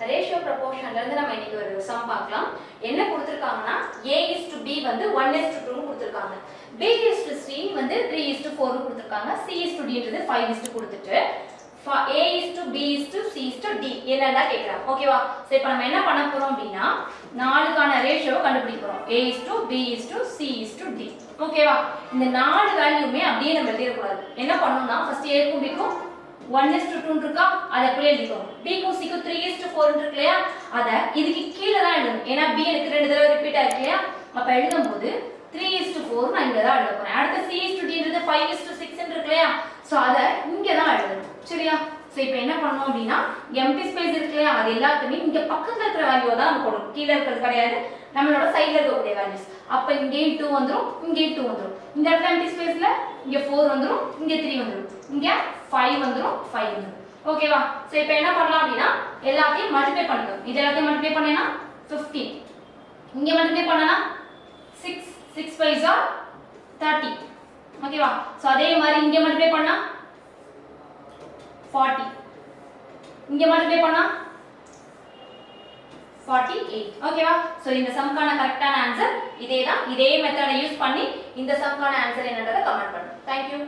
Ratio ப்ரொபோர்ஷன்ல இருந்து நம்ம இன்னைக்கு ஒரு சம் பார்க்கலாம். என்ன கொடுத்திருக்காங்கன்னா a:b வந்து 1:2 னு கொடுத்திருக்காங்க. b:c வந்து 3:4 னு கொடுத்திருக்காங்க. c:d ன்றது 5:2 கொடுத்துட்டு a:b:c:d என்னடா கேக்குறாங்க. ஓகேவா? சோ இப்போ நம்ம என்ன பண்ண போறோம் அப்படினா நாலுக்கான ரேஷியோவை கண்டுபிடிக்க போறோம். a:b:c:d ஓகேவா? இந்த நாலு வேல்யூமே அப்படியே நம்ம எழுதிர கூடாது. என்ன பண்ணனும்னா ஃபர்ஸ்ட் a க்கும் b க்கும் 1:2 இருக்கா அத அப்படியே எழுதிக்கோங்க. b க்கும் c க்கும் 3:4 இருக்கு இல்லையா அத இதுக்கு கீழ தான் எழுதணும். ஏனா b எனக்கு ரெண்டு தடவை ரிப்பீட் ஆயிருக்கு இல்லையா அப்ப எழுதும்போது 3:4 நான் இங்க தான் எழுத போறேன். அடுத்து c:d ன்றது 5:6 இருக்கு இல்லையா சோ அத இங்க தான் எழுதணும். சரியா? சோ இப்போ என்ன பண்ணனும் அப்படினா எம்டி ஸ்பேஸ் இருக்கு இல்லையா அது எல்லாத்தையுமே இங்க பக்கத்துல இருக்கிற வேல்யூவை தான் நம்ம போடணும். கீழ இருக்கிறது கிடையாது. நம்மளோட சைடுல இருக்கக்கூடிய வேல்யூஸ். அப்ப இங்க 2 வந்துரும் இங்க 2 வந்துரும். இந்த இடத்துல எம்டி ஸ்பேஸ்ல இங்க 4 வந்துரும் இங்க 3 வந்துரும். இங்க 5 வந்துரும் 5 வந்துரும். ஓகேவா? சோ இப்போ என்ன பண்ணலாம் அப்படினா எல்லாத்தையும் மல்டிப்ளை பண்ணுங்க. இது எல்லாத்தையும் மல்டிப்ளை பண்ணேனா 15. இங்க மல்டிப்ளை பண்ணனா 6 6 5s are 30. ஓகேவா? சோ அதே மாதிரி இங்க மல்டிப்ளை பண்ணா 40. இங்க மல்டிப்ளை பண்ணா 48. ஓகேவா? சோ இந்த சம்கான கரெக்ட்டான ஆன்சர் இதேதான். இதே மெத்தட யூஸ் பண்ணி இந்த சம்கான ஆன்சர் என்னன்றதை கமெண்ட் பண்ணுங்க. Thank you.